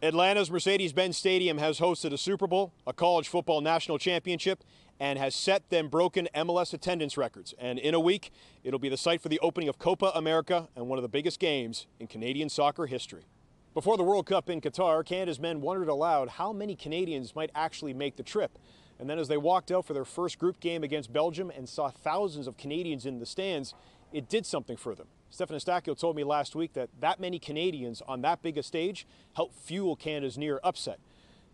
Atlanta's Mercedes-Benz Stadium has hosted a Super Bowl, a college football national championship, and has set them broken MLS attendance records. And in a week, it'll be the site for the opening of Copa America and one of the biggest games in Canadian soccer history. Before the World Cup in Qatar, Canada's men wondered aloud how many Canadians might actually make the trip. And then as they walked out for their first group game against Belgium and saw thousands of Canadians in the stands, it did something for them. Stefan Eustachio told me last week that many Canadians on that big a stage helped fuel Canada's near upset.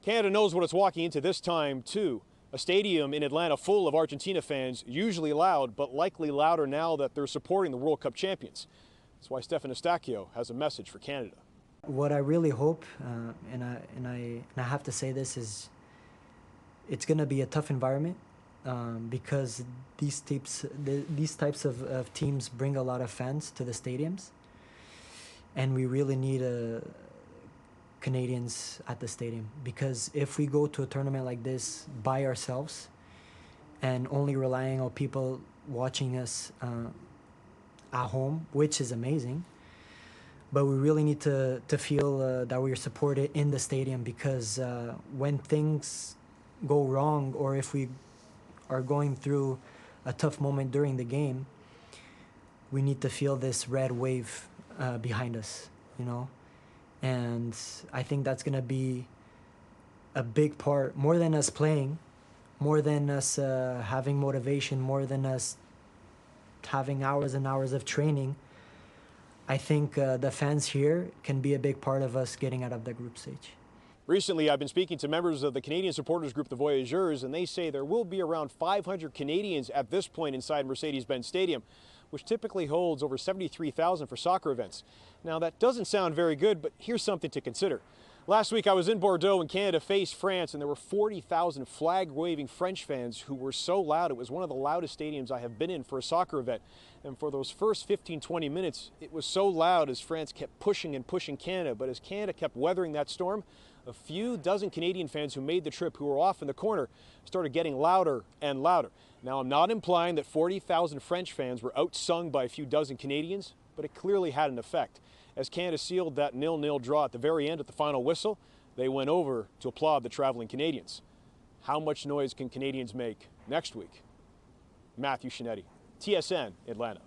Canada knows what it's walking into this time, too. A stadium in Atlanta full of Argentina fans, usually loud, but likely louder now that they're supporting the World Cup champions. That's why Stefan Eustachio has a message for Canada. What I really hope, and I have to say this, is it's going to be a tough environment because these types of teams bring a lot of fans to the stadiums, and we really need Canadians at the stadium, because if we go to a tournament like this by ourselves and only relying on people watching us at home, which is amazing, but we really need to feel that we're supported in the stadium, because when things go wrong, or if we are going through a tough moment during the game, we need to feel this red wave behind us, you know? And I think that's going to be a big part, more than us playing, more than us having motivation, more than us having hours and hours of training. I think the fans here can be a big part of us getting out of the group stage. Recently, I've been speaking to members of the Canadian supporters group, the Voyageurs, and they say there will be around 500 Canadians at this point inside Mercedes-Benz Stadium, which typically holds over 73,000 for soccer events. Now, that doesn't sound very good, but here's something to consider. Last week, I was in Bordeaux when Canada faced France, and there were 40,000 flag-waving French fans who were so loud. It was one of the loudest stadiums I have been in for a soccer event. And for those first 15-20 minutes, it was so loud as France kept pushing and pushing Canada. But as Canada kept weathering that storm, a few dozen Canadian fans who made the trip, who were off in the corner, started getting louder and louder. Now, I'm not implying that 40,000 French fans were outsung by a few dozen Canadians, but it clearly had an effect. As Canada sealed that 0-0 draw at the very end at the final whistle, they went over to applaud the traveling Canadians. How much noise can Canadians make next week? Matthew Scianitti, TSN, Atlanta.